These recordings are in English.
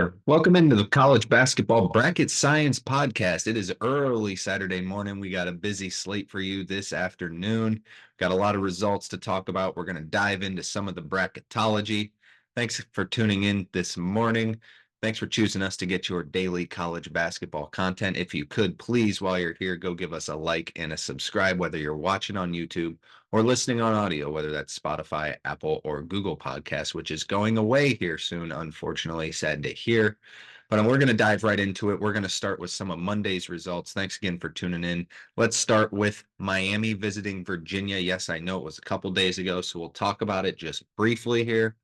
there. Welcome into the College Basketball Bracket Science Podcast. It is early Saturday morning. We got a busy slate for you this afternoon. Got a lot of results to talk about. We're going to dive into some of the bracketology. Thanks for tuning in this morning. Thanks for choosing us to get your daily college basketball content. If you could, please, while you're here, go give us a like and a subscribe, whether you're watching on YouTube or listening on audio, whether that's Spotify, Apple, or Google Podcasts, which is going away here soon, unfortunately. Sad to hear. But we're going to dive right into it. We're going to start with some of Monday's results. Thanks again for tuning in. Let's start with Miami visiting Virginia. Yes, I know it was a couple days ago, so we'll talk about it just briefly here.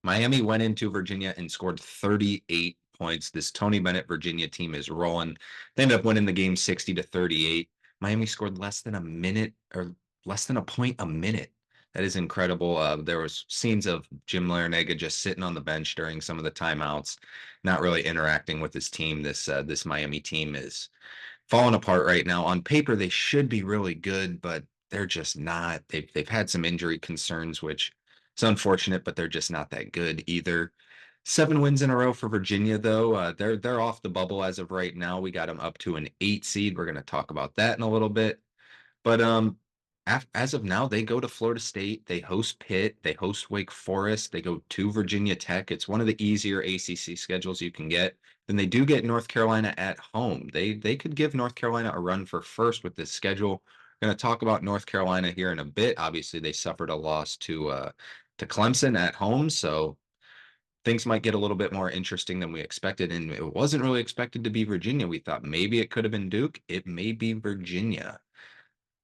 Miami went into Virginia and scored 38 points. This Tony Bennett Virginia team is rolling. They ended up winning the game 60-38. Miami scored less than a minute or less than a point a minute. That is incredible. There was scenes of Jim Larinaga just sitting on the bench during some of the timeouts, not really interacting with his team. This Miami team is falling apart right now. On paper, they should be really good, but they're just not. They've had some injury concerns, which is unfortunate, but they're just not that good either. 7 wins in a row for Virginia, though. They're off the bubble as of right now. We got them up to an 8 seed. We're going to talk about that in a little bit. But as of now, they go to Florida State, they host Pitt, they host Wake Forest, they go to Virginia Tech. It's one of the easier ACC schedules you can get. Then they do get North Carolina at home. They could give North Carolina a run for first with this schedule. We're going to talk about North Carolina here in a bit. Obviously, they suffered a loss to Clemson at home, so things might get a little bit more interesting than we expected. And it wasn't really expected to be Virginia. We thought maybe it could have been Duke. It may be Virginia.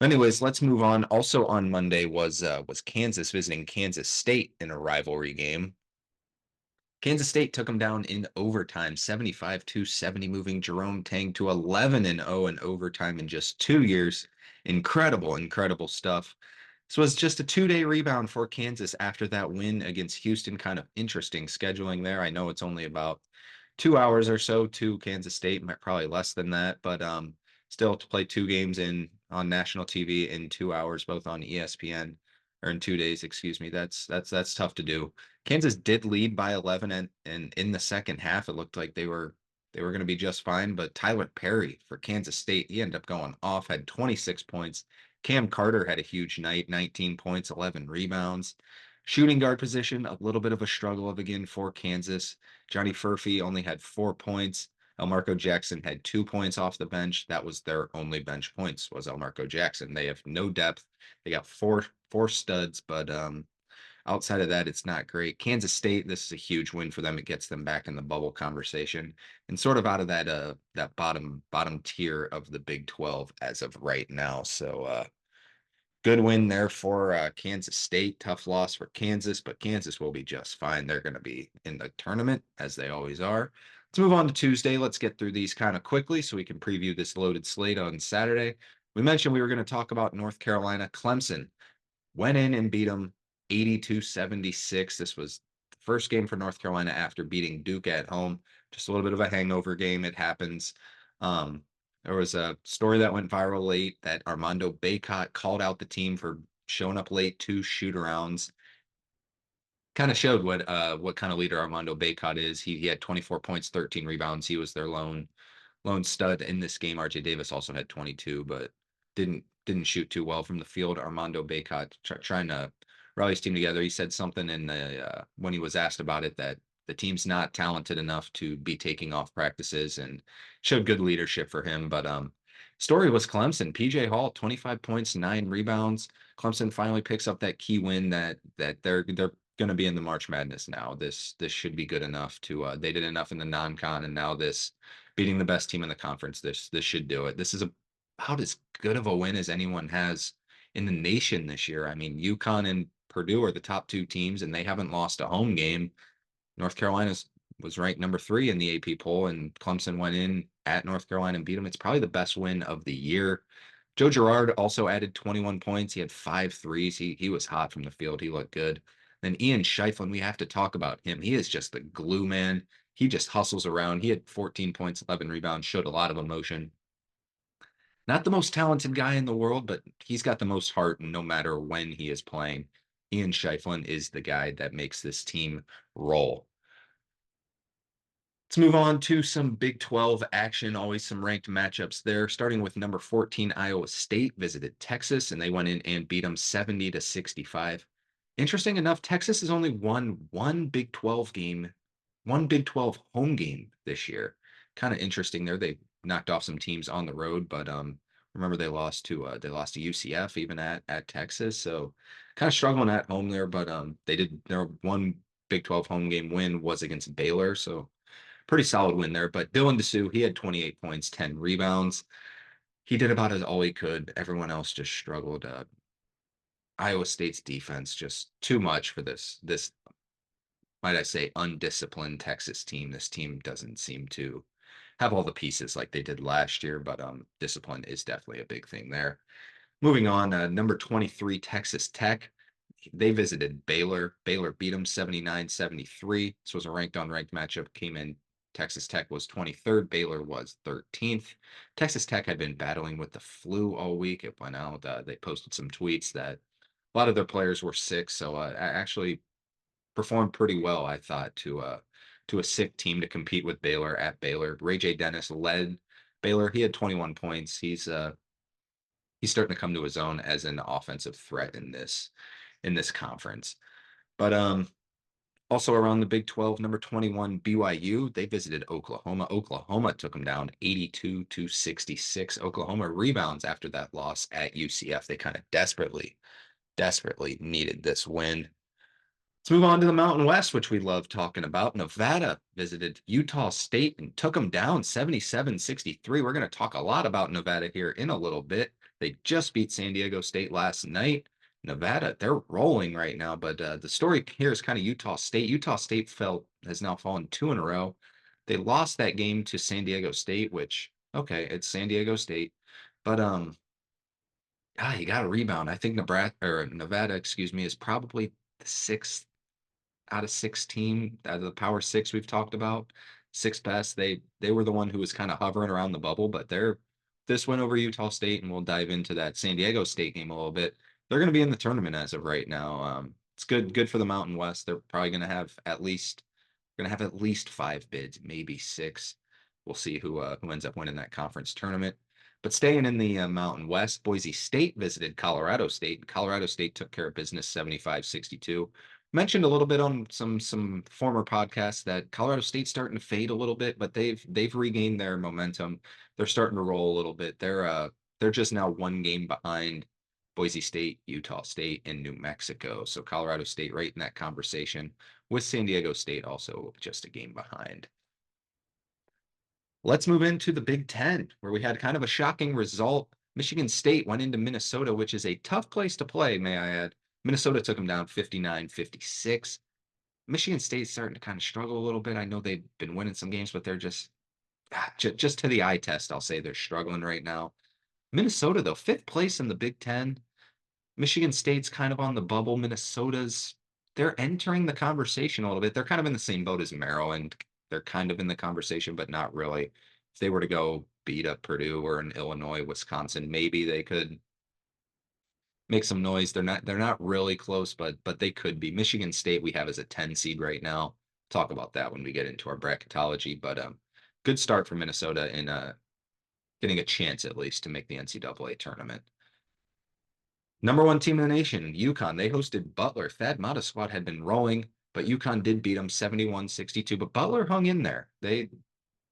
Anyways, let's move on. Also on Monday was Kansas visiting Kansas State in a rivalry game. Kansas State took them down in overtime, 75-70, moving Jerome Tang to 11-0 in overtime in just 2 years. Incredible, incredible stuff. This was just a 2-day rebound for Kansas after that win against Houston. Kind of interesting scheduling there. I know it's only about 2 hours or so to Kansas State, probably less than that, but still to play two games in on national TV in 2 hours, both on ESPN or in 2 days, excuse me. That's tough to do. Kansas did lead by 11, and in the second half, it looked like they were going to be just fine. But Tyler Perry for Kansas State, he ended up going off, had 26 points. Cam Carter had a huge night, 19 points, 11 rebounds. Shooting guard position, a little bit of a struggle of again for Kansas. Johnny Furphy only had 4 points. Elmarco Jackson had 2 points off the bench. That was their only bench points, was Elmarco Jackson. They have no depth. They got four studs, but outside of that, it's not great. Kansas State, this is a huge win for them. It gets them back in the bubble conversation and sort of out of that bottom tier of the Big 12 as of right now. So good win there for Kansas State. Tough loss for Kansas, but Kansas will be just fine. They're going to be in the tournament, as they always are. Let's move on to Tuesday. Let's get through these kind of quickly so we can preview this loaded slate on Saturday. We mentioned we were going to talk about North Carolina. Clemson went in and beat them 82-76. This was the first game for North Carolina after beating Duke at home. Just a little bit of a hangover game. It happens. There was a story that went viral late that Armando Bacot called out the team for showing up late to shoot-arounds. Kind of showed what kind of leader Armando Bacot is. He had 24 points, 13 rebounds. He was their lone stud in this game. RJ Davis also had 22, but didn't shoot too well from the field. Armando Bacot trying to rally his team together. He said something in the when he was asked about it that the team's not talented enough to be taking off practices, and showed good leadership for him. But story was Clemson. PJ Hall, 25 points, 9 rebounds. Clemson finally picks up that key win that they're going to be in the March Madness now. This should be good enough to they did enough in the non-con, and now this beating the best team in the conference. This should do it. This is about as good of a win as anyone has in the nation this year. I mean, UConn and Purdue are the top two teams, and they haven't lost a home game. North Carolina was ranked number 3 in the AP poll, and Clemson went in at North Carolina and beat them. It's probably the best win of the year. Joe Girard also added 21 points. He had 5 threes. He was hot from the field. He looked good. Then Ian Shiflin, we have to talk about him. He is just the glue man. He just hustles around. He had 14 points, 11 rebounds, showed a lot of emotion. Not the most talented guy in the world, but he's got the most heart, and no matter when he is playing, Ian Shiflin is the guy that makes this team roll. Let's move on to some Big 12 action. Always some ranked matchups there. Starting with number 14, Iowa State visited Texas, and they went in and beat them 70-65. Interesting enough, Texas has only won one Big 12 home game this year. Kind of interesting there. They knocked off some teams on the road, but remember they lost to UCF even at Texas. So kind of struggling at home there, but they did their one Big 12 home game win was against Baylor. So pretty solid win there. But Dylan Dessou, he had 28 points, 10 rebounds. He did about as all he could. Everyone else just struggled. Iowa State's defense just too much for this might I say undisciplined Texas team. This team doesn't seem to have all the pieces like they did last year, but discipline is definitely a big thing there. Moving on, number 23, Texas Tech. They visited Baylor. Baylor beat them 79-73. This was a ranked on ranked matchup. Came in. Texas Tech was 23rd. Baylor was 13th. Texas Tech had been battling with the flu all week. It went out. They posted some tweets that a lot of their players were sick. So actually performed pretty well, I thought, to a sick team to compete with Baylor at Baylor. Ray J. Dennis led Baylor. He had 21 points. He's starting to come to his own as an offensive threat in this conference. But also around the Big 12, number 21 BYU, they visited Oklahoma. Oklahoma took them down 82-66. Oklahoma rebounds after that loss at UCF. They kind of desperately needed this win. Let's move on to the Mountain West, which we love talking about. Nevada visited Utah State and took them down 77-63. We're going to talk a lot about Nevada here in a little bit. They just beat San Diego State last night. Nevada, they're rolling right now, but the story here is kind of Utah State. Utah State has now fallen two in a row. They lost that game to San Diego State, which, okay, it's San Diego State, but you got to rebound. I think Nevada, excuse me, is probably the sixth out of 16 out of the Power Six we've talked about. Six best. They were the one who was kind of hovering around the bubble, but this went over Utah State, and we'll dive into that San Diego State game a little bit. They're going to be in the tournament as of right now. It's good for the Mountain West. They're probably going to have at least five bids, maybe six. We'll see who ends up winning that conference tournament. But staying in the Mountain West, Boise State visited Colorado State. Colorado State took care of business 75-62. Mentioned a little bit on some former podcasts that Colorado State's starting to fade a little bit, but they've regained their momentum. They're starting to roll a little bit. They're just now one game behind Boise State, Utah State, and New Mexico. So Colorado State right in that conversation with San Diego State also just a game behind. Let's move into the Big Ten, where we had kind of a shocking result. Michigan State went into Minnesota, which is a tough place to play, may I add. Minnesota took them down 59-56. Michigan State's starting to kind of struggle a little bit. I know they've been winning some games, but they're just to the eye test, I'll say they're struggling right now. Minnesota, though, fifth place in the Big Ten. Michigan State's kind of on the bubble. They're entering the conversation a little bit. They're kind of in the same boat as Maryland. They're kind of in the conversation, but not really. If they were to go beat up Purdue or in Illinois, Wisconsin, maybe they could make some noise. They're not really close, but they could be. Michigan State we have as a 10 seed right now. Talk about that when we get into our bracketology. But good start for Minnesota in getting a chance at least to make the NCAA tournament. Number one team in the nation, UConn. They hosted Butler. Thad Matta's squad had been rolling, but UConn did beat them 71-62. But Butler hung in there.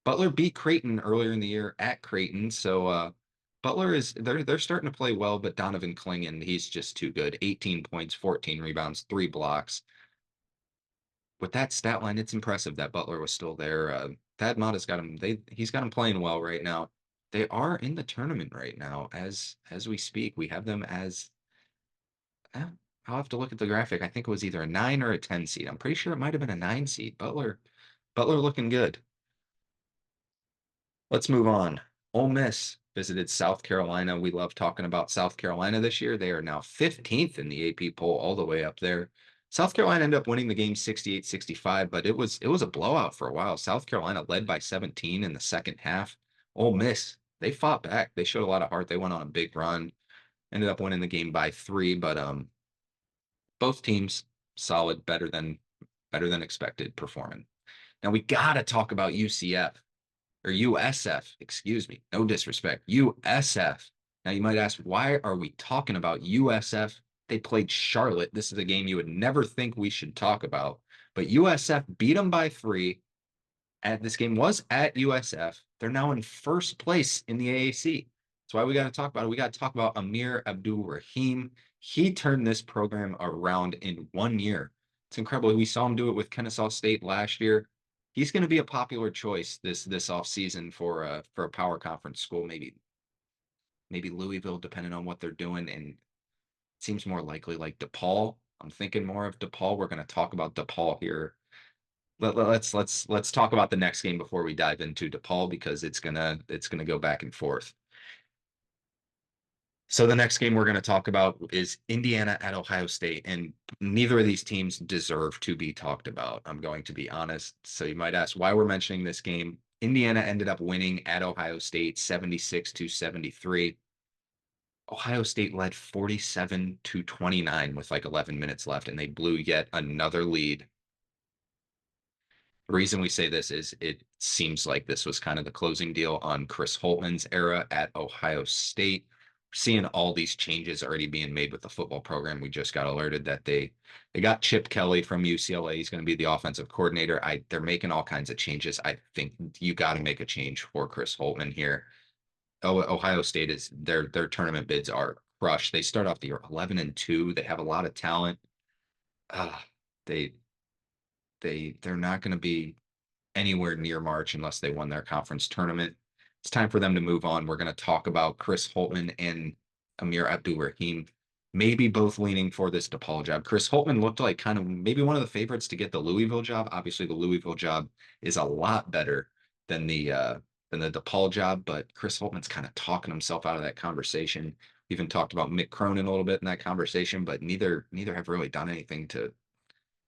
Butler beat Creighton earlier in the year at Creighton. So they're starting to play well, but Donovan Clingan, he's just too good. 18 points, 14 rebounds, 3 blocks. With that stat line, it's impressive that Butler was still there. Thad Matta's got him. He's got him playing well right now. They are in the tournament right now as we speak. We have them as I'll have to look at the graphic. I think it was either a 9 or a 10 seed. I'm pretty sure it might have been a 9 seed. Butler looking good. Let's move on. Ole Miss visited South Carolina. We love talking about South Carolina this year. They are now 15th in the AP poll, all the way up there. South Carolina ended up winning the game 68-65, but it was a blowout for a while. South Carolina led by 17 in the second half. Ole Miss, they fought back. They showed a lot of heart. They went on a big run. Ended up winning the game by 3, but both teams solid, better than expected performing. Now we got to talk about UCF or USF, excuse me. No disrespect. USF. Now you might ask, why are we talking about USF? They played Charlotte. This is a game you would never think we should talk about, but USF beat them by 3. And this game was at USF. They're now in first place in the AAC. That's why we got to talk about it. We got to talk about Amir Abdul Rahim. He turned this program around in 1 year. It's incredible. We saw him do it with Kennesaw State last year. He's going to be a popular choice this offseason for a power conference school, maybe Louisville, depending on what they're doing. And it seems more likely like DePaul. I'm thinking more of DePaul. We're going to talk about DePaul here. Let's talk about the next game before we dive into DePaul because it's gonna go back and forth. So the next game we're going to talk about is Indiana at Ohio State, and neither of these teams deserve to be talked about. I'm going to be honest. So you might ask why we're mentioning this game. Indiana ended up winning at Ohio State 76-73. Ohio State led 47-29 with like 11 minutes left, and they blew yet another lead. The reason we say this is it seems like this was kind of the closing deal on Chris Holtman's era at Ohio State. We're seeing all these changes already being made with the football program. We just got alerted that they got Chip Kelly from UCLA. He's going to be the offensive coordinator. They're making all kinds of changes. I think you got to make a change for Chris Holtman here. Ohio State is their tournament bids are crushed. They start off the year 11-2. They have a lot of talent. Uh, they they're not going to be anywhere near March unless they won their conference tournament. It's time for them to move on. We're going to talk about Chris Holtman and Amir Abdul Rahim, maybe both leaning for this DePaul job. Chris Holtman looked like kind of maybe one of the favorites to get the Louisville job. Obviously, the Louisville job is a lot better than the DePaul job, but Chris Holtman's kind of talking himself out of that conversation. We even talked about Mick Cronin a little bit in that conversation, but neither have really done anything to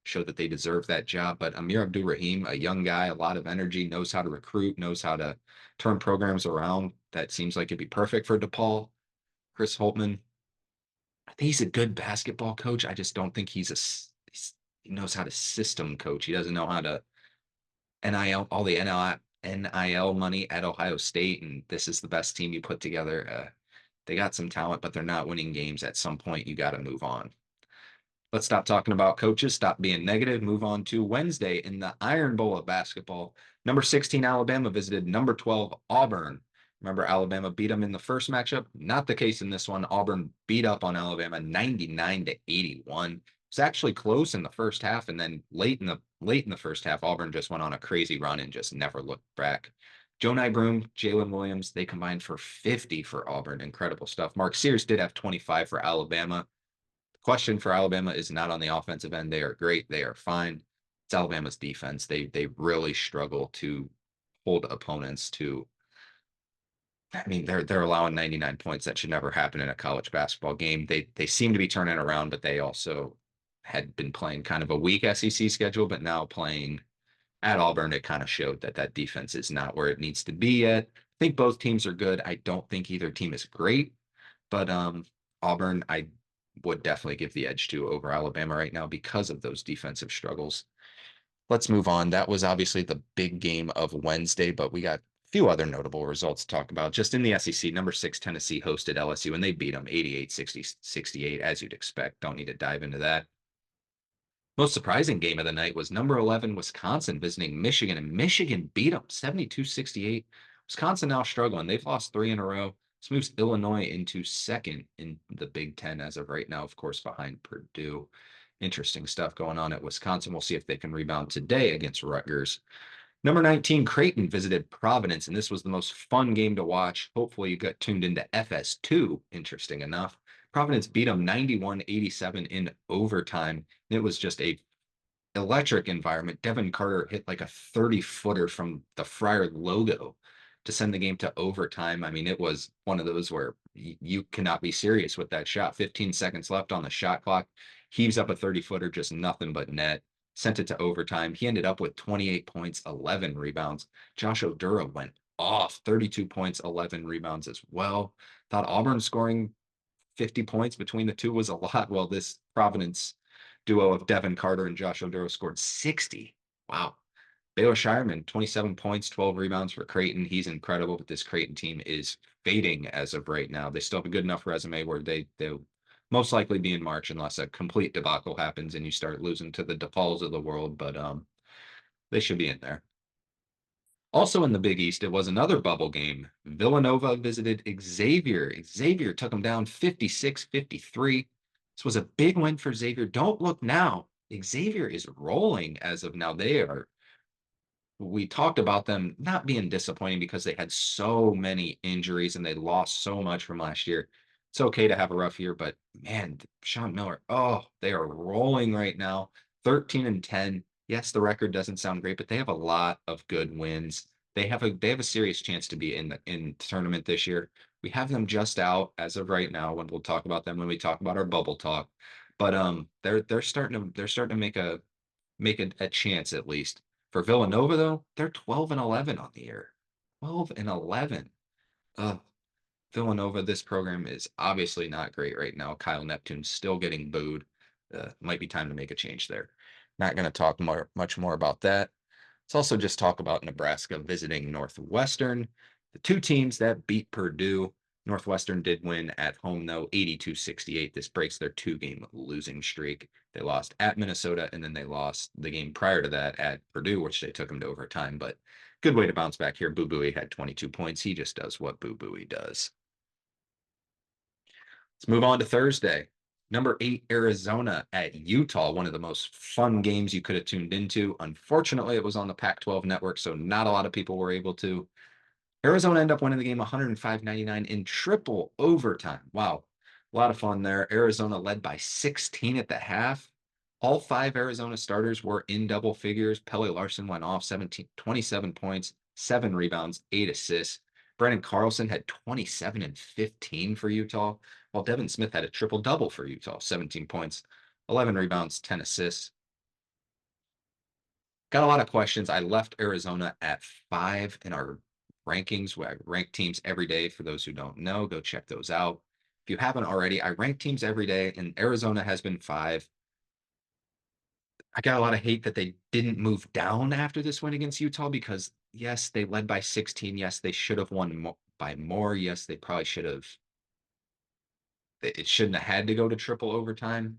show that they deserve that job. But Amir Abdul Rahim, a young guy, a lot of energy, knows how to recruit, knows how to turn programs around. That seems like it'd be perfect for DePaul. Chris Holtman, I think he's a good basketball coach. I just don't think he knows how to system coach. He doesn't know how to NIL, all the NIL money at Ohio State, and this is the best team you put together. They got some talent, but they're not winning games. At some point, you got to move on. Let's stop talking about coaches, stop being negative, move on to Wednesday in the Iron Bowl of basketball. Number 16, Alabama visited number 12, Auburn. Remember, Alabama beat them in the first matchup? Not the case in this one. Auburn beat up on Alabama 99-81. It was actually close in the first half, and then late in the first half, Auburn just went on a crazy run and just never looked back. Jonai Broom, Jalen Williams, they combined for 50 for Auburn. Incredible stuff. Mark Sears did have 25 for Alabama. Question for Alabama is not on the offensive end. They are great. They are fine. It's Alabama's defense. They really struggle to hold opponents to. I mean, they're allowing 99 points. That should never happen in a college basketball game. They seem to be turning around, but they also had been playing kind of a weak SEC schedule, but now playing at Auburn, it kind of showed that that defense is not where it needs to be yet. I think both teams are good. I don't think either team is great, but Auburn, I would definitely give the edge to over Alabama right now because of those defensive struggles. Let's move on. That was obviously the big game of Wednesday, but we got a few other notable results to talk about. Just in the SEC, number 6 Tennessee hosted LSU, and they beat them 88-68, as you'd expect. Don't need to dive into that. Most surprising game of the night was number 11 Wisconsin visiting Michigan, and Michigan beat them 72-68. Wisconsin now struggling. They've lost 3 in a row. This moves Illinois into second in the Big Ten as of right now, of course, behind Purdue. Interesting stuff going on at Wisconsin. We'll see if they can rebound today against Rutgers. Number 19, Creighton visited Providence, and this was the most fun game to watch. Hopefully, you got tuned into FS2, interesting enough. Providence beat them 91-87 in overtime. It was just a electric environment. Devin Carter hit like a 30-footer from the Friar logo to send the game to overtime. I mean, it was one of those where you cannot be serious with that shot. 15 seconds left on the shot clock. Heaves up a 30-footer, just nothing but net. Sent it to overtime. He ended up with 28 points, 11 rebounds. Josh Oduro went off, 32 points, 11 rebounds as well. Thought Auburn scoring 50 points between the two was a lot. Well, this Providence duo of Devin Carter and Josh Oduro scored 60. Wow. Baylor Shireman, 27 points, 12 rebounds for Creighton. He's incredible, but this Creighton team is fading as of right now. They still have a good enough resume where they'll most likely be in March unless a complete debacle happens and you start losing to the DePauls of the world. But they should be in there. Also in the Big East, it was another bubble game. Villanova visited Xavier. Xavier took them down 56-53. This was a big win for Xavier. Don't look now. Xavier is rolling as of now. We talked about them not being disappointing because they had so many injuries and they lost so much from last year. It's okay to have a rough year, but man, Sean Miller, oh, they are rolling right now. 13-10. Yes, the record doesn't sound great, but they have a lot of good wins. They have a serious chance to be in the tournament this year. We have them just out as of right now, when we'll talk about them when we talk about our bubble talk. But they're starting to make a chance at least. For Villanova, though, they're 12-11 on the year. 12-11. Ugh. Villanova, this program is obviously not great right now. Kyle Neptune's still getting booed. Might be time to make a change there. Not going to talk much more about that. Let's also just talk about Nebraska visiting Northwestern. The two teams that beat Purdue. Northwestern did win at home, though, 82-68. This breaks their two-game losing streak. They lost at Minnesota, and then they lost the game prior to that at Purdue, which they took them to overtime. But good way to bounce back here. Boo Buie had 22 points. He just does what Boo Buie does. Let's move on to Thursday. Number 8, Arizona at Utah, one of the most fun games you could have tuned into. Unfortunately, it was on the Pac-12 network, so not a lot of people were able to. Arizona ended up winning the game 105-99 in triple overtime. Wow. A lot of fun there. Arizona led by 16 at the half. All 5 Arizona starters were in double figures. Pelle Larsson went off 27 points, 7 rebounds, 8 assists. Brandon Carlson had 27 and 15 for Utah, while Devin Smith had a triple double for Utah, 17 points, 11 rebounds, 10 assists. Got a lot of questions. I left Arizona at 5 in our rankings, where I rank teams every day. For those who don't know, go check those out. If you haven't already, I rank teams every day, and Arizona has been 5. I got a lot of hate that they didn't move down after this win against Utah because, yes, they led by 16. Yes, they should have won by more. Yes, they probably should have. It shouldn't have had to go to triple overtime.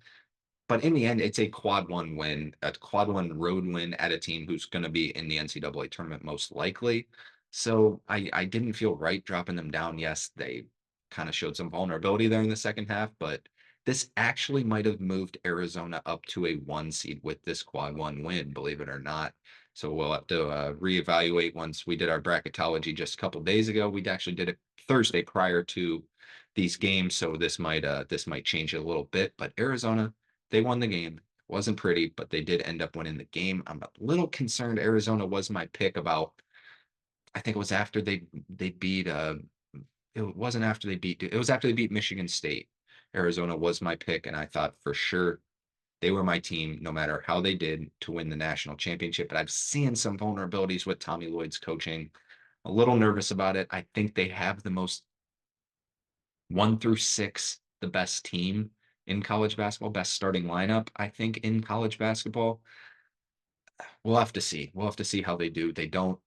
But in the end, it's a quad one win, a quad one road win at a team who's going to be in the NCAA tournament most likely. So I didn't feel right dropping them down. Yes, they kind of showed some vulnerability there in the second half, but this actually might have moved Arizona up to a 1 seed with this quad one win, believe it or not. So we'll have to reevaluate once we did our bracketology just a couple days ago. We actually did it Thursday prior to these games, so this might change it a little bit. But Arizona, they won the game. It wasn't pretty, but they did end up winning the game. I'm a little concerned. Arizona was my pick about, I think it was after they beat it wasn't after they beat it was after they beat Michigan State. Arizona was my pick, and I thought for sure they were my team no matter how they did to win the national championship. But I've seen some vulnerabilities with Tommy Lloyd's coaching. A little nervous about it. I think they have the most 1 through 6, the best team in college basketball, best starting lineup, I think, in college basketball. We'll have to see. We'll have to see how they do. They don't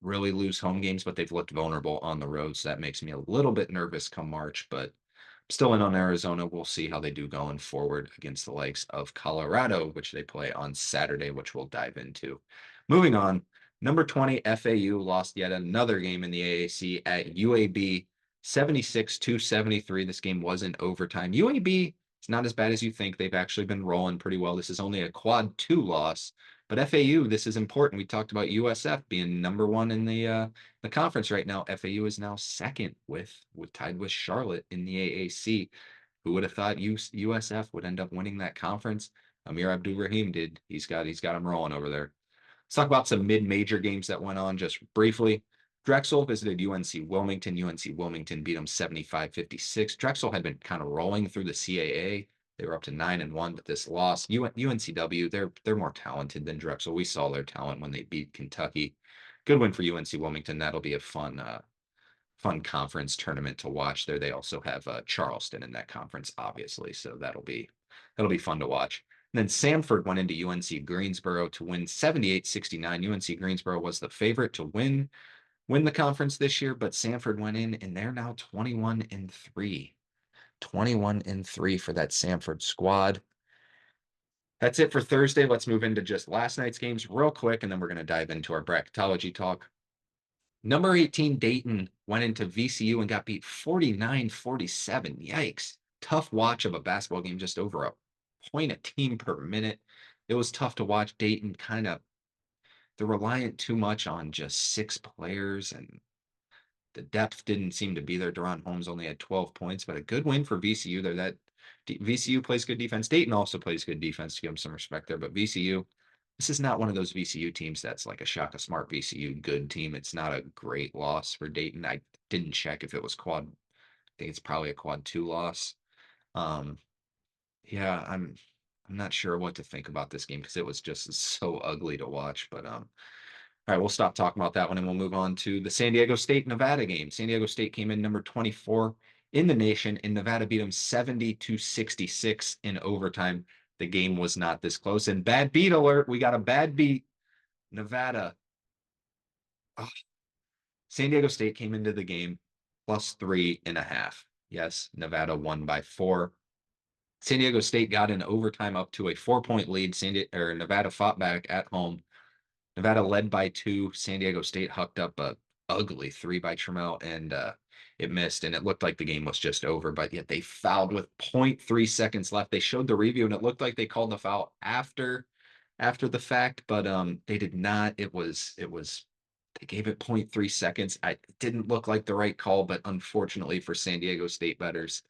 really lose home games, but they've looked vulnerable on the road. So that makes me a little bit nervous come March, but still in on Arizona. We'll see how they do going forward against the likes of Colorado, which they play on Saturday, which we'll dive into. Moving on, number 20, FAU lost yet another game in the AAC at UAB, 76-73. This game wasn't overtime. UAB is not as bad as you think. They've actually been rolling pretty well. This is only a quad 2 loss, but FAU, this is important. We talked about USF being number 1 in the conference right now. FAU is now second with tied with Charlotte in the AAC. Who would have thought USF would end up winning that conference? Amir Abdul-Rahim did. He's got him rolling over there. Let's talk about some mid-major games that went on just briefly. Drexel visited UNC Wilmington. UNC Wilmington beat them 75-56. Drexel had been kind of rolling through the CAA. They were up to 9-1, but this loss, UNCW, they're more talented than Drexel. We saw their talent when they beat Kentucky. Good win for UNC Wilmington. That'll be a fun conference tournament to watch there. They also have Charleston in that conference, obviously, so that'll be fun to watch. And And then Samford went into UNC Greensboro to win 78-69. UNC Greensboro was the favorite to win the conference this year, but Samford went in and they're now 21-3. 21-3 for that Samford squad. That's it for Thursday. Let's move into just last night's games real quick, and then we're going to dive into our bracketology talk. Number 18, Dayton, went into VCU and got beat 49-47. Yikes. Tough watch of a basketball game, just over a point a team per minute. It was tough to watch. Dayton they're reliant too much on just 6 players, and the depth didn't seem to be there. Deron Holmes only had 12 points, but a good win for VCU. VCU plays good defense. Dayton also plays good defense, to give them some respect there. But VCU, this is not one of those VCU teams that's like a Shaka Smart VCU good team. It's not a great loss for Dayton. I didn't check if it was quad. I think it's probably a quad 2 loss. Um, yeah, I'm not sure what to think about this game because it was just so ugly to watch. But all right, we'll stop talking about that one and we'll move on to the San Diego State Nevada game. San Diego State came in number 24 in the nation, and Nevada beat them 70-66 in overtime. The game was not this close. And bad beat alert. We got a bad beat. Nevada. Oh, San Diego State came into the game plus 3.5. Yes, Nevada won by 4. San Diego State got in overtime up to a 4-point lead. Nevada fought back at home. Nevada led by 2. San Diego State hucked up a ugly 3 by Trammell, and it missed, and it looked like the game was just over, but yet they fouled with 0.3 seconds left. They showed the review, and it looked like they called the foul after the fact, but they did not. They gave it 0.3 seconds. It didn't look like the right call, but unfortunately for San Diego State bettors,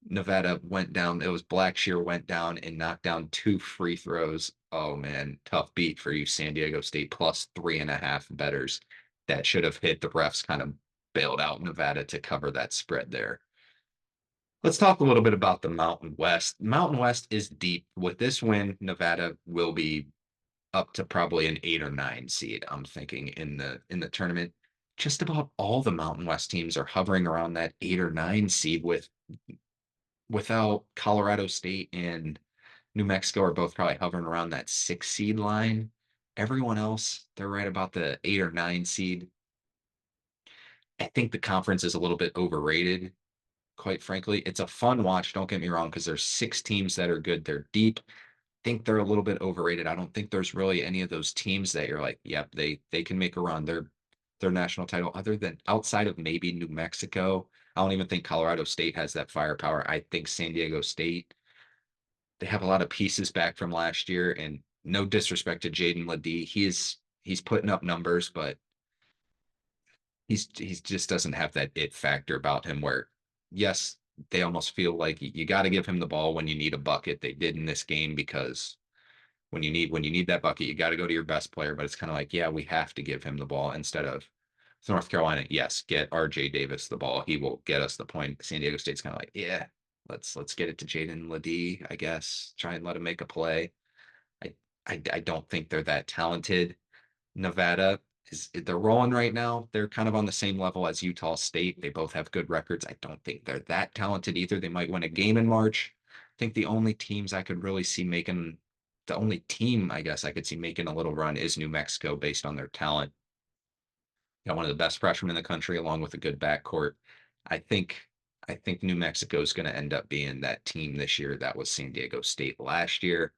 Nevada went down. It was Blackshear went down and knocked down 2 free throws. Oh man, tough beat for you, San Diego State plus 3.5 bettors. That should have hit. The refs kind of bailed out Nevada to cover that spread there. Let's talk a little bit about the Mountain West. Mountain West is deep. With this win, Nevada will be up to probably an 8 or 9 seed, I'm thinking, in the tournament. Just about all the Mountain West teams are hovering around that 8 or 9 seed without Colorado State and New Mexico are both probably hovering around that 6 seed line. Everyone else, they're right about the 8 or 9 seed. I think the conference is a little bit overrated, quite frankly. It's a fun watch, don't get me wrong, because there's 6 teams that are good. They're deep. I think they're a little bit overrated. I don't think there's really any of those teams that you're like, yep, they can make a run. Their national title, other than outside of maybe New Mexico. I don't even think Colorado State has that firepower. I think San Diego State, they have a lot of pieces back from last year, and no disrespect to Jaden Ledee. He's putting up numbers, but he's just doesn't have that it factor about him where, yes, they almost feel like you got to give him the ball when you need a bucket. They did in this game because when you need that bucket, you got to go to your best player. But it's kind of like, yeah, we have to give him the ball instead of North Carolina. Yes, get RJ Davis the ball. He will get us the point. San Diego State's kind of like, yeah, let's get it to Jaden Ledee, I guess. Try and let him make a play. I I don't think they're that talented. Nevada they're rolling right now. They're kind of on the same level as Utah State. They both have good records. I don't think they're that talented either. They might win a game in March. I think the only teams I could really see making the only team I guess I could see making a little run is New Mexico based on their talent. Got one of the best freshmen in the country along with a good backcourt. I think I think New Mexico is going to end up being that team this year that was San Diego State last year.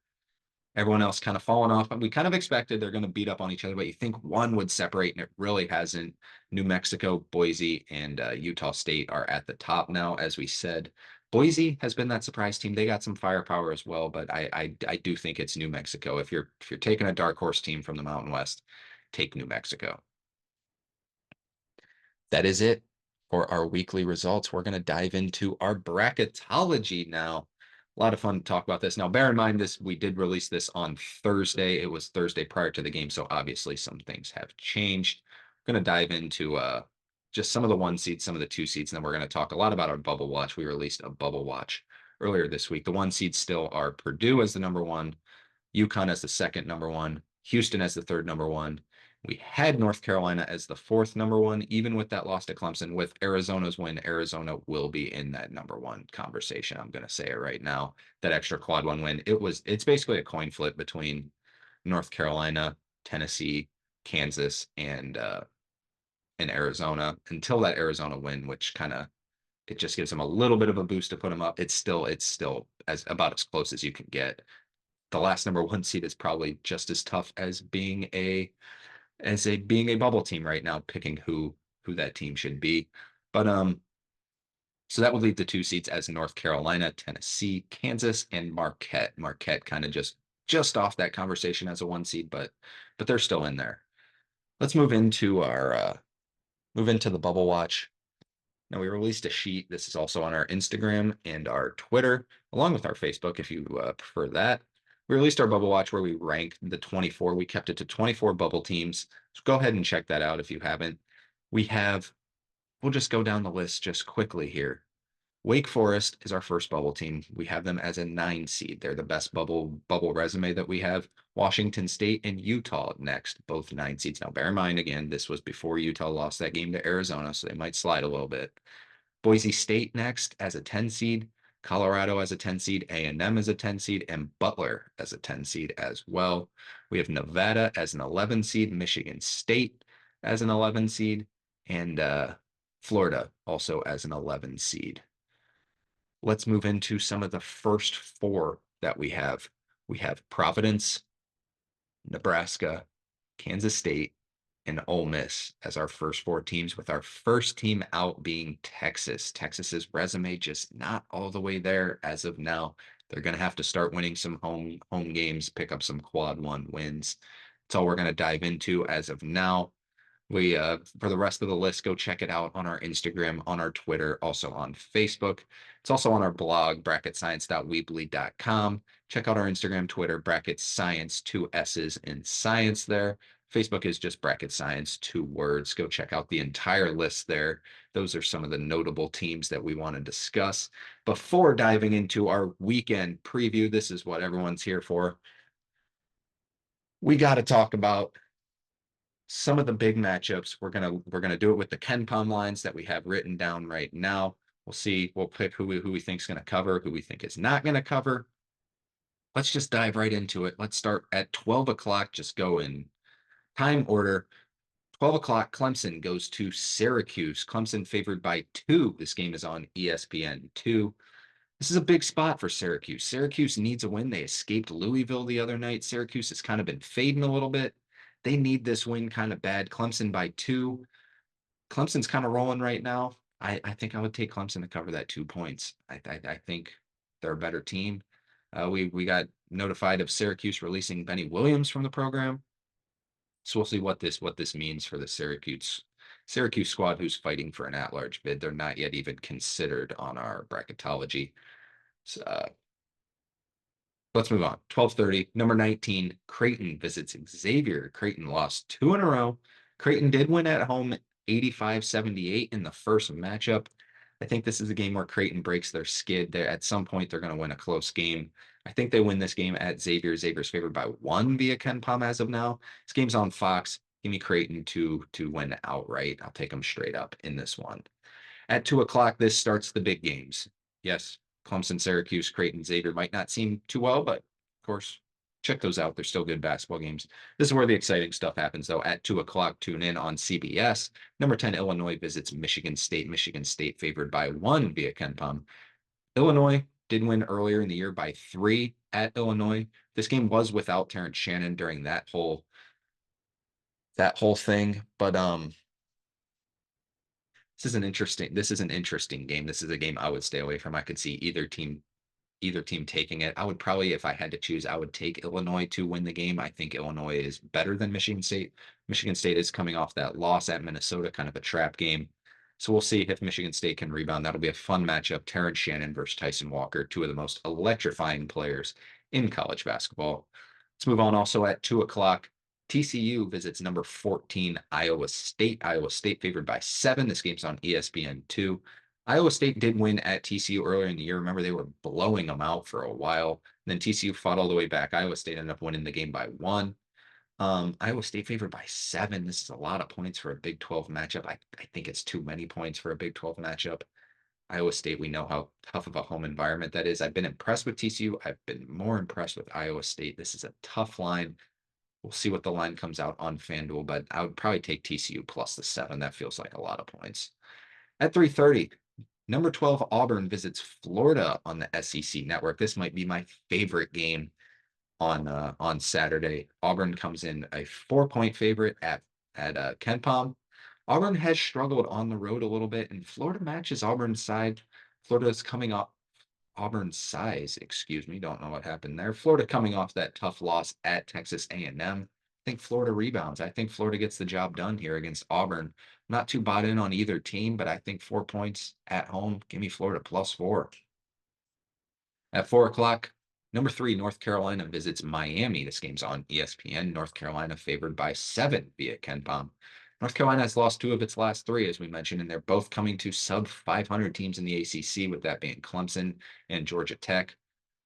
Everyone else kind of fallen off. We kind of expected they're going to beat up on each other, but you think one would separate, and it really hasn't. New Mexico, Boise, and Utah State are at the top now, as we said. Boise has been that surprise team. They got some firepower as well, but I do think it's New Mexico. If you're taking a dark horse team from the Mountain West, take New Mexico. That is it for our weekly results. We're going to dive into our bracketology now. A lot of fun to talk about this. Now, bear in mind we did release this on Thursday. It was Thursday prior to the game, so obviously some things have changed. We're going to dive into just some of the 1 seeds, some of the 2 seeds, and then we're going to talk a lot about our bubble watch. We released a bubble watch earlier this week. The 1 seeds still are Purdue as the number 1, UConn as the second number 1, Houston as the third number 1, We had North Carolina as the fourth number one, even with that loss to Clemson. With Arizona's win, Arizona will be in that number one conversation. I'm going to say it right now. That extra quad one win. It's basically a coin flip between North Carolina, Tennessee, Kansas, and Arizona until that Arizona win, which kind of it just gives them a little bit of a boost to put them up. It's still as about as close as you can get. The last number one seed is probably just as tough as being a bubble team right now, picking who that team should be. But so that would leave the two seeds as North Carolina, Tennessee, Kansas, and Marquette. Marquette kind of just off that conversation as a one seed, but they're still in there. Let's move into the bubble watch. Now, we released a sheet. This is also on our Instagram and our Twitter, along with our Facebook, if you prefer that. We released our bubble watch where we ranked the 24. We kept it to 24 bubble teams. So go ahead and check that out if you haven't. We'll just go down the list just quickly here. Wake Forest is our first bubble team. We have them as a 9 seed. They're the best bubble resume that we have. Washington State and Utah next, both 9 seeds. Now, bear in mind, again, this was before Utah lost that game to Arizona, so they might slide a little bit. Boise State next as a 10 seed, Colorado as a 10 seed, A&M as a 10 seed, and Butler as a 10 seed as well. We have Nevada as an 11 seed, Michigan State as an 11 seed, and Florida also as an 11 seed. Let's move into some of the first four that we have. We have Providence, Nebraska, Kansas State, and Ole Miss as our first four teams, with our first team out being Texas. Texas's resume just not all the way there as of now. They're going to have to start winning some home games, pick up some quad one wins. That's all we're going to dive into as of now. We for the rest of the list, go check it out on our Instagram, on our Twitter, also on Facebook. It's also on our blog, bracketscience.weebly.com. Check out our Instagram, Twitter, Bracket Science, 2 S's in science there. Facebook is just Bracket Science, 2 words. Go check out the entire list there. Those are some of the notable teams that we want to discuss. Before diving into our weekend preview, this is what everyone's here for. We got to talk about some of the big matchups. We're gonna do it with the KenPom lines that we have written down right now. We'll pick who we think is gonna cover, who we think is not gonna cover. Let's just dive right into it. Let's start at 12 o'clock. Just go in time order. 12 o'clock, Clemson goes to Syracuse. Clemson favored by 2. This game is on ESPN2. This is a big spot for Syracuse. Syracuse needs a win. They escaped Louisville the other night. Syracuse has kind of been fading a little bit. They need this win kind of bad. Clemson by 2. Clemson's kind of rolling right now. I think I would take Clemson to cover that 2 points. I think they're a better team. We got notified of Syracuse releasing Benny Williams from the program. So we'll see what this means for the Syracuse squad who's fighting for an at-large bid. They're not yet even considered on our bracketology. So, let's move on. 12:30, number 19, Creighton visits Xavier. Creighton lost 2 in a row. Creighton did win at home 85-78 in the first matchup. I think this is a game where Creighton breaks their skid. At some point, they're going to win a close game. I think they win this game at Xavier. Xavier's favored by 1 via KenPom as of now. This game's on Fox. Give me Creighton to win outright. I'll take them straight up in this one. At 2 o'clock, this starts the big games. Yes, Clemson, Syracuse, Creighton, Xavier might not seem too well, but of course, check those out. They're still good basketball games. This is where the exciting stuff happens, though. At 2 o'clock, tune in on CBS. Number 10, Illinois visits Michigan State. Michigan State favored by 1 via KenPom. Illinois did win earlier in the year by 3 at Illinois. This game was without Terrence Shannon during that whole thing, but this is an interesting game. This is a game I would stay away from. I could see either team taking it. I would probably, if I had to choose, I would take Illinois to win the game. I think Illinois is better than Michigan State. Michigan State is coming off that loss at Minnesota, kind of a trap game. So we'll see if Michigan State can rebound. That'll be a fun matchup. Terrence Shannon versus Tyson Walker, 2 of the most electrifying players in college basketball. Let's move on. Also at 2 o'clock, TCU visits number 14, Iowa State. Iowa State favored by 7. This game's on ESPN2. Iowa State did win at TCU earlier in the year. Remember, they were blowing them out for a while. And then TCU fought all the way back. Iowa State ended up winning the game by 1. Iowa State favored by 7. This is a lot of points for a Big 12 matchup. I think it's too many points for a Big 12 matchup. Iowa State, we know how tough of a home environment that is. I've been impressed with TCU. I've been more impressed with Iowa State. This is a tough line. We'll see what the line comes out on FanDuel, but I would probably take TCU plus the 7. That feels like a lot of points. At 3:30, number 12 Auburn visits Florida on the SEC network. This might be my favorite game on Saturday. Auburn comes in a 4-point favorite at Ken Palm. Auburn has struggled on the road a little bit, and Florida matches Auburn's side. Florida is coming off Auburn's size, excuse me. Don't know what happened there. Florida coming off that tough loss at Texas A&M. I think Florida rebounds. I think Florida gets the job done here against Auburn. Not too bought in on either team, but I think 4 points at home. Give me Florida plus 4. At 4 o'clock, number 3, North Carolina visits Miami. This game's on ESPN. North Carolina favored by 7 via Ken Palm. North Carolina has lost 2 of its last 3, as we mentioned, and they're both coming to sub 500 teams in the ACC, with that being Clemson and Georgia Tech.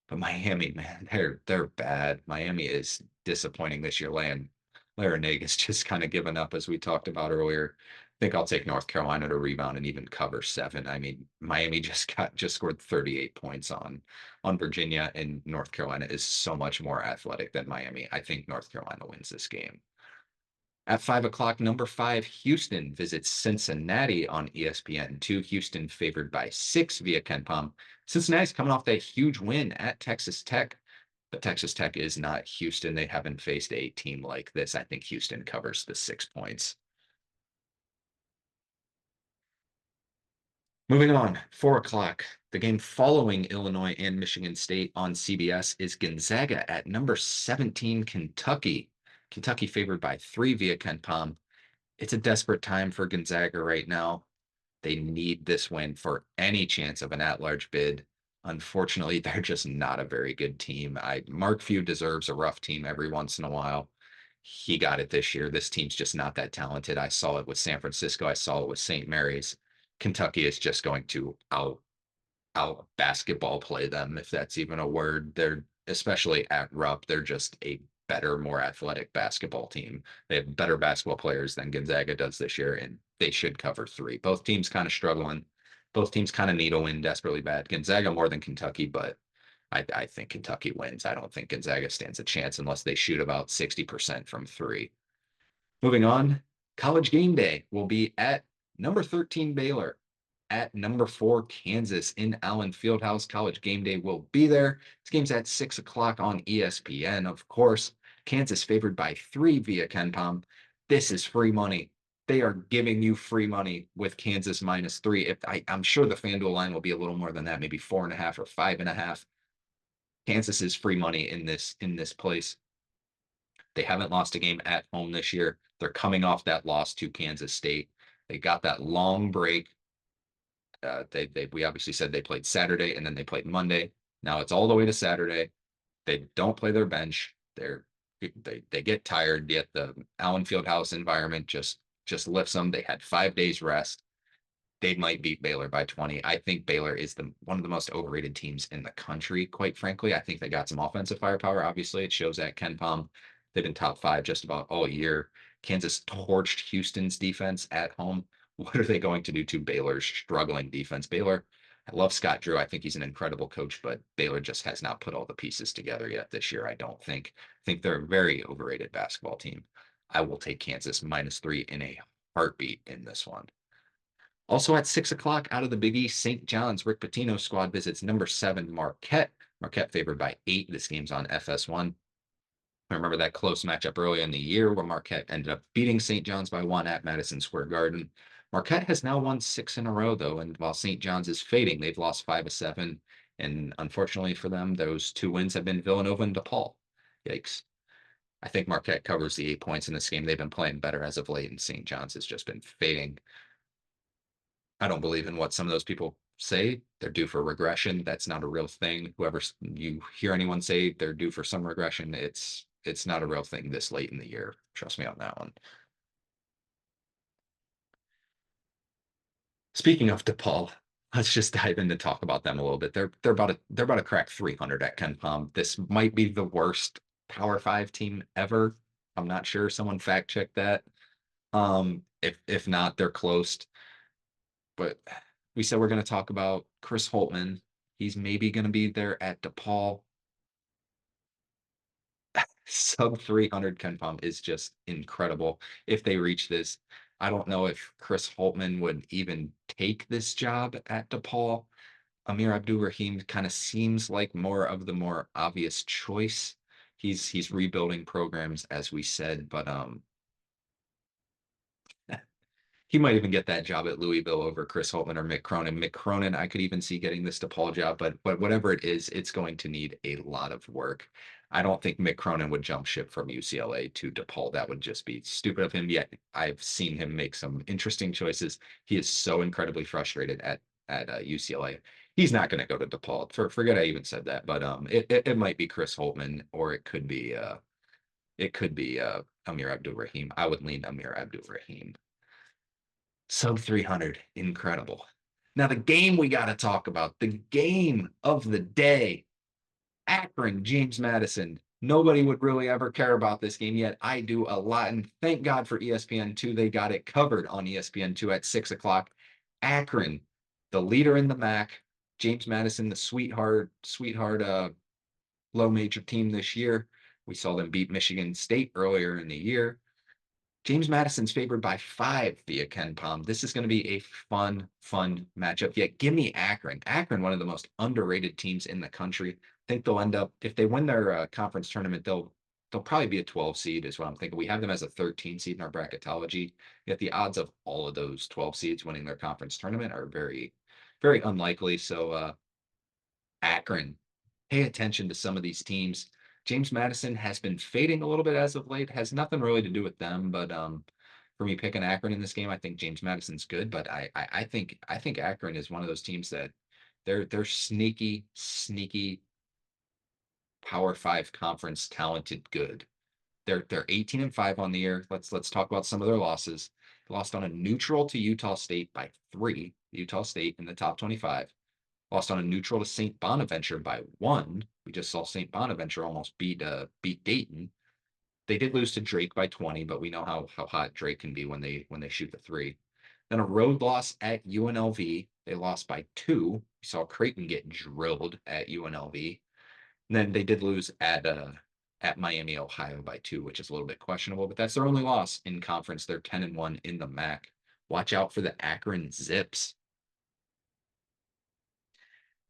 But Miami, man, they're bad. Miami is disappointing this year. Larinaga has just kind of given up, as we talked about earlier. I think I'll take North Carolina to rebound and even cover 7. I mean, Miami just scored 38 points on Virginia, and North Carolina is so much more athletic than Miami. I think North Carolina wins this game. At 5 o'clock, number 5, Houston visits Cincinnati on ESPN2. Houston favored by 6 via Ken Palm. Cincinnati's coming off that huge win at Texas Tech, but Texas Tech is not Houston. They haven't faced a team like this. I think Houston covers the 6 points. Moving on, 4 o'clock. The game following Illinois and Michigan State on CBS is Gonzaga at number 17, Kentucky. Kentucky favored by 3 via Ken Palm. It's a desperate time for Gonzaga right now. They need this win for any chance of an at-large bid. Unfortunately, they're just not a very good team. Mark Few deserves a rough team every once in a while. He got it this year. This team's just not that talented. I saw it with San Francisco. I saw it with St. Mary's. Kentucky is just going to out basketball play them, if that's even a word. They're, especially at Rupp, they're just a better, more athletic basketball team. They have better basketball players than Gonzaga does this year, and they should cover 3. Both teams kind of struggling. Both teams kind of need a win desperately bad. Gonzaga more than Kentucky, but I think Kentucky wins. I don't think Gonzaga stands a chance unless they shoot about 60% from 3. Moving on, College Game Day will be at number 13 Baylor, at number 4 Kansas in Allen Fieldhouse. College Game Day will be there. This game's at 6 o'clock on ESPN, of course. Kansas favored by 3 via Ken Palm. This is free money. They are giving you free money with Kansas minus 3. I'm sure the FanDuel line will be a little more than that, maybe 4.5 or 5.5. Kansas is free money in this place. They haven't lost a game at home this year. They're coming off that loss to Kansas State. They got that long break. We obviously said they played Saturday and then they played Monday. Now it's all the way to Saturday. They don't play their bench. They get tired. Yet the Allen Fieldhouse environment just lifts them. They had 5 days rest. They might beat Baylor by 20. I think Baylor is one of the most overrated teams in the country, quite frankly. I think they got some offensive firepower. Obviously, it shows at Ken Palm. They've been top 5 just about all year. Kansas torched Houston's defense at home. What are they going to do to Baylor's struggling defense? Baylor, I love Scott Drew. I think he's an incredible coach, but Baylor just has not put all the pieces together yet this year, I don't think. I think they're a very overrated basketball team. I will take Kansas minus 3 in a heartbeat in this one. Also at 6 o'clock out of the Big East, St. John's Rick Pitino's squad visits number 7 Marquette. Marquette favored by 8. This game's on FS1. I remember that close matchup early in the year where Marquette ended up beating St. John's by 1 at Madison Square Garden. Marquette has now won 6 in a row, though, and while St. John's is fading, they've lost 5 of 7. And unfortunately for them, those 2 wins have been Villanova and DePaul. Yikes. I think Marquette covers the 8 points in this game. They've been playing better as of late, and St. John's has just been fading. I don't believe in what some of those people say. They're due for regression. That's not a real thing. Whoever you hear anyone say they're due for some regression, it's not a real thing this late in the year. Trust me on that one. Speaking of DePaul, let's just dive in to talk about them a little bit. They're about to crack 300 at Ken Palm. This might be the worst Power 5 team ever. I'm not sure. Someone fact check that. If not, they're close. But we said we're going to talk about Chris Holtman. He's maybe going to be there at DePaul. Sub 300 KenPom is just incredible. If they reach this, I don't know if Chris Holtman would even take this job at DePaul. Amir Abdul-Rahim kind of seems like more obvious choice. He's rebuilding programs, as we said, but he might even get that job at Louisville over Chris Holtman or Mick Cronin. Mick Cronin, I could even see getting this DePaul job, but whatever it is, it's going to need a lot of work. I don't think Mick Cronin would jump ship from UCLA to DePaul. That would just be stupid of him. Yet I've seen him make some interesting choices. He is so incredibly frustrated at UCLA. He's not going to go to DePaul. Forget I even said that, but it might be Chris Holtman or it could be Amir Abdul-Rahim. I would lean Amir Abdul-Rahim. Sub 300. Incredible. Now, the game we got to talk about, the game of the day, Akron, James Madison. Nobody would really ever care about this game, yet I do a lot. And thank God for ESPN2. They got it covered on ESPN2 at 6 o'clock. Akron, the leader in the MAC. James Madison, the sweetheart low major team this year. We saw them beat Michigan State earlier in the year. James Madison's favored by 5 via KenPom. This is going to be a fun matchup. Yet give me Akron. Akron, one of the most underrated teams in the country. I think they'll end up, if they win their conference tournament, they'll probably be a 12 seed is what I'm thinking. We have them as a 13 seed in our bracketology. Yet the odds of all of those 12 seeds winning their conference tournament are very unlikely. So Akron, pay attention to some of these teams. James Madison has been fading a little bit as of late. Has nothing really to do with them, but for me picking Akron in this game, I think James Madison's good, but I think Akron is one of those teams that they're sneaky Power Five conference talented good. They're 18-5 on the year. Let's talk about some of their losses. They lost on a neutral to Utah State by 3. Utah State in the top 25. Lost on a neutral to St. Bonaventure by 1. We just saw St. Bonaventure almost beat Dayton. They did lose to Drake by 20, but we know how hot Drake can be when they shoot the 3. Then a road loss at UNLV. They lost by 2. We saw Creighton get drilled at UNLV. And then they did lose at Miami, Ohio by 2, which is a little bit questionable, but that's their only loss in conference. They're 10-1 in the MAC. Watch out for the Akron Zips.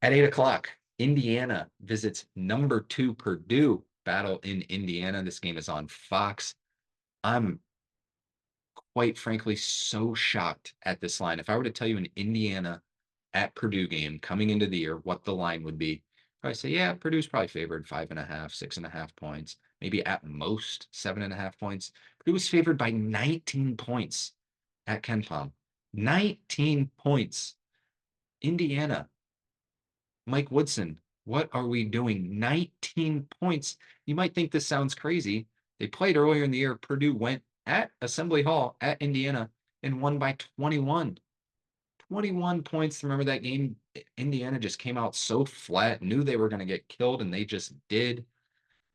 At 8 o'clock, Indiana visits number 2 Purdue. Battle in Indiana. This game is on Fox. I'm quite frankly so shocked at this line. If I were to tell you an Indiana at Purdue game coming into the year, what the line would be, I'd say, yeah, Purdue's probably favored 5.5, 6.5 points, maybe at most 7.5 points. Purdue was favored by 19 points at KenPom. 19 points. Indiana, Mike Woodson, what are we doing? 19 points. You might think this sounds crazy. They played earlier in the year. Purdue went at Assembly Hall at Indiana and won by 21. 21 points. Remember that game? Indiana just came out so flat, knew they were going to get killed, and they just did.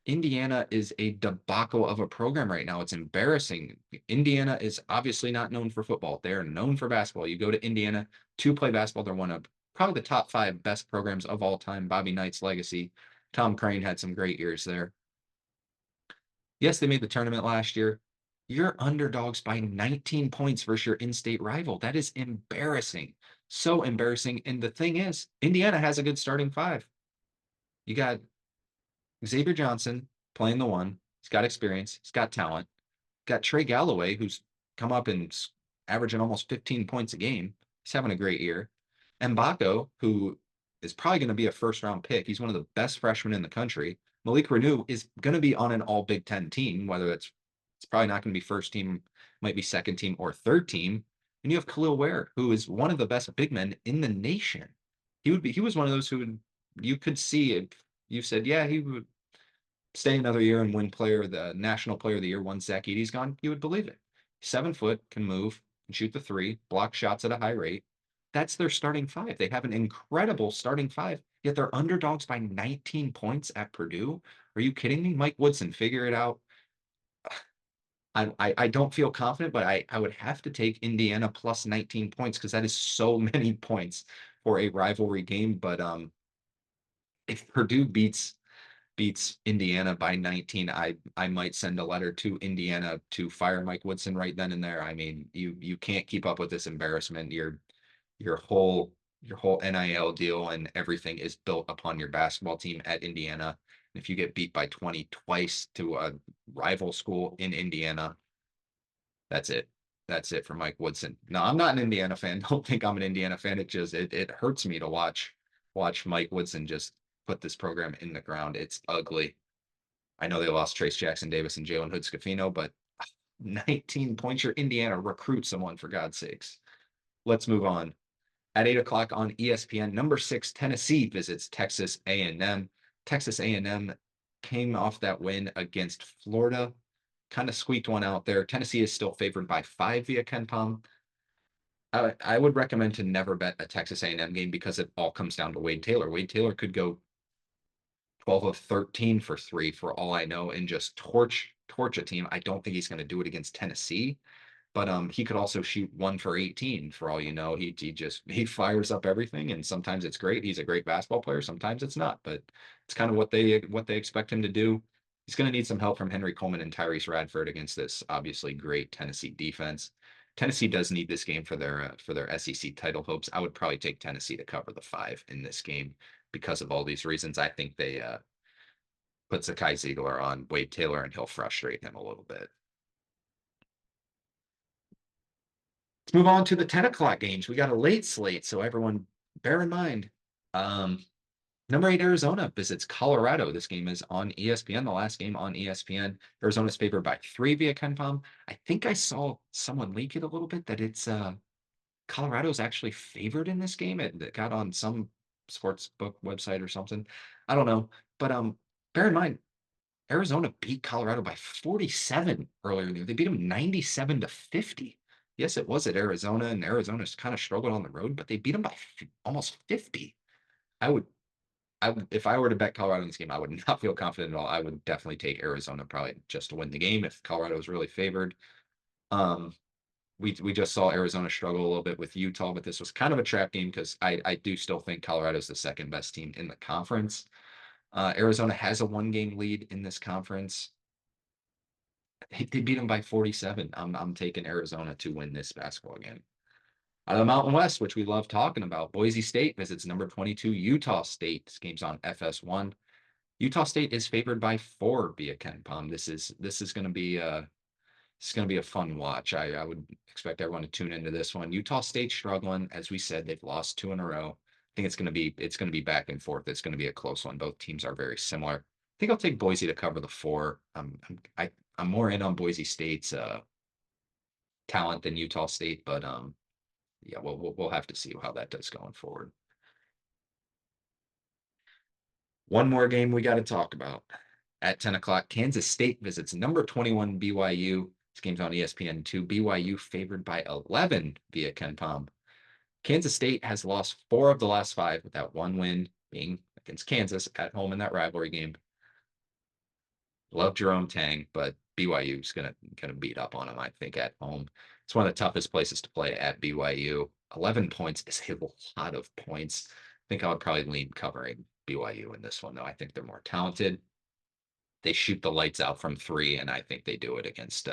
Indiana is a debacle of a program right now. It's embarrassing. Indiana is obviously not known for football. They're known for basketball. You go to Indiana to play basketball, they're one of probably the top 5 best programs of all time. Bobby Knight's legacy. Tom Crane had some great years there. Yes, they made the tournament last year. You're underdogs by 19 points versus your in-state rival. That is embarrassing. So embarrassing. And the thing is, Indiana has a good starting 5. You got Xavier Johnson playing the 1. He's got experience. He's got talent. Got Trey Galloway, who's come up and averaging almost 15 points a game. He's having a great year. Mbako, who is probably going to be a first-round pick. He's one of the best freshmen in the country. Malik Renew is going to be on an all Big Ten team, whether it's probably not going to be first team, might be second team or third team. And you have Khalil Ware, who is one of the best big men in the nation. He was one of those you could see if you said, yeah, he would stay another year and win the national player of the year once Zach Edey's gone, you would believe it. 7 foot, can move, can shoot the 3, block shots at a high rate. That's their starting 5. They have an incredible starting 5, yet they're underdogs by 19 points at Purdue. Are you kidding me? Mike Woodson, figure it out. I don't feel confident, but I would have to take Indiana plus 19 points because that is so many points for a rivalry game. But if Purdue beats Indiana by 19, I might send a letter to Indiana to fire Mike Woodson right then and there. I mean, you can't keep up with this embarrassment. Your whole your whole NIL deal and everything is built upon your basketball team at Indiana. If you get beat by 20 twice to a rival school in Indiana, that's it. That's it for Mike Woodson. No, I'm not an Indiana fan. Don't think I'm an Indiana fan. It hurts me to watch Mike Woodson just put this program in the ground. It's ugly. I know they lost Trace Jackson Davis and Jalen Hood Scafino, but 19 points. Your Indiana, recruit someone for God's sakes. Let's move on. At 8 o'clock on ESPN, number 6 Tennessee visits Texas A&M. Texas A&M came off that win against Florida, kind of squeaked one out there. Tennessee is still favored by 5 via KenPom. I would recommend to never bet a Texas A&M game because it all comes down to Wade Taylor. Wade Taylor could go 12 of 13 for 3 for all I know and just torch a team. I don't think he's going to do it against Tennessee, but he could also shoot 1 for 18 for all you know. He fires up everything, and sometimes it's great. He's a great basketball player, sometimes it's not, but it's kind of what they expect him to do. He's going to need some help from Henry Coleman and Tyrese Radford against this obviously great Tennessee defense. Tennessee does need this game for their SEC title hopes. I would probably take Tennessee to cover the 5 in this game because of all these reasons. I think they put Zakai Ziegler on Wade Taylor and he'll frustrate him a little bit. Let's move on to the 10 o'clock games. We got a late slate, so everyone bear in mind. Um, Number 8 Arizona visits Colorado. This game is on ESPN, the last game on ESPN. Arizona's favored by 3 via KenPom. I think I saw someone leak it a little bit that it's Colorado's actually favored in this game. It got on some sports book website or something. I don't know. But bear in mind, Arizona beat Colorado by 47 earlier in the year. They beat them 97 to 50. Yes, it was at Arizona, and Arizona's kind of struggled on the road, but they beat them by almost 50. I would, if I were to bet Colorado in this game, I would not feel confident at all. I would definitely take Arizona probably just to win the game if Colorado was really favored. Um, we just saw Arizona struggle a little bit with Utah, but this was kind of a trap game because I do still think Colorado's the second best team in the conference. Arizona has a 1-game lead in this conference. They beat them by 47. I'm taking Arizona to win this basketball game. Out of the Mountain West, which we love talking about, Boise State visits number 22 Utah State. This game's on FS1. Utah State is favored by 4 via KenPom. This is going to be a fun watch. I would expect everyone to tune into this one. Utah State struggling, as we said, they've lost 2 in a row. I think it's going to be back and forth. It's going to be a close one. Both teams are very similar. I think I'll take Boise to cover the 4. I'm more in on Boise State's talent than Utah State, but yeah, we'll have to see how that does going forward. One more game we got to talk about. At 10 o'clock, Kansas State visits number 21 BYU. This game's on ESPN2. BYU favored by 11 via KenPom. Kansas State has lost 4 of the last 5 with that 1 win being against Kansas at home in that rivalry game. Love Jerome Tang, but BYU's gonna beat up on him, I think, at home. It's one of the toughest places to play at BYU. 11 points is a lot of points. I think I would probably lean covering BYU in this one, though. I think they're more talented. They shoot the lights out from 3, and I think they do it against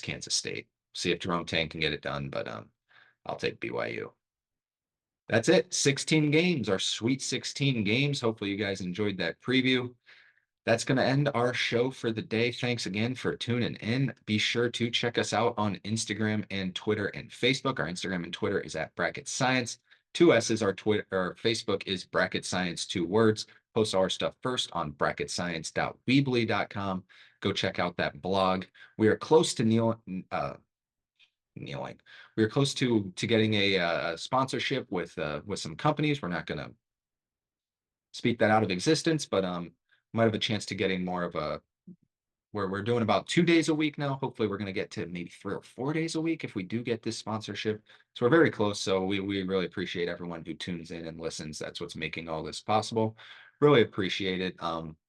Kansas State. See if Jerome Tang can get it done, but I'll take BYU. That's it. 16 games, our Sweet 16 games. Hopefully you guys enjoyed that preview. That's going to end our show for the day. Thanks again for tuning in. Be sure to check us out on Instagram and Twitter and Facebook. Our Instagram and Twitter is at Bracket Science. 2 S's. Our Twitter or Facebook is Bracket Science, 2 words. Post our stuff first on bracketscience.weebly.com. Go check out that blog. We are close to kneeling. We are close to getting a sponsorship with some companies. We're not going to speak that out of existence, but might have a chance to getting more of a where we're doing about 2 days a week now. Hopefully we're going to get to maybe 3 or 4 days a week if we do get this sponsorship. So we're very close. So we really appreciate everyone who tunes in and listens. That's what's making all this possible. Really appreciate it.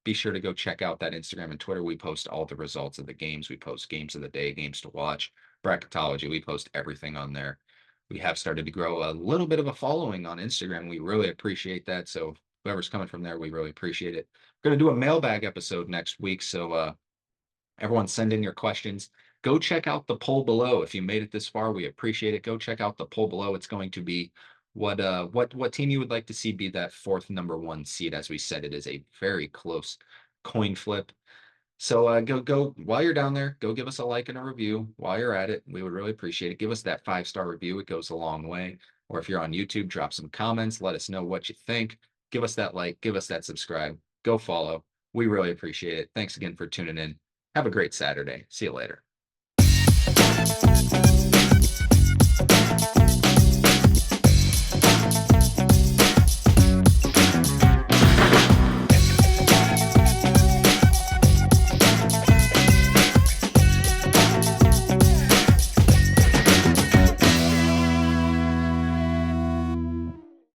Be sure to go check out that Instagram and Twitter. We post all the results of the games. We post games of the day, games to watch, bracketology. We post everything on there. We have started to grow a little bit of a following on Instagram. We really appreciate that. So whoever's coming from there, we really appreciate it. We're going to do a mailbag episode next week. So everyone send in your questions. Go check out the poll below. If you made it this far, we appreciate it. Go check out the poll below. It's going to be what team you would like to see be that fourth number one seed. As we said, it is a very close coin flip. So go while you're down there, go give us a like and a review while you're at it. We would really appreciate it. Give us that 5-star review. It goes a long way. Or if you're on YouTube, drop some comments. Let us know what you think. Give us that like, give us that subscribe. Go follow. We really appreciate it. Thanks again for tuning in. Have a great Saturday. See you later.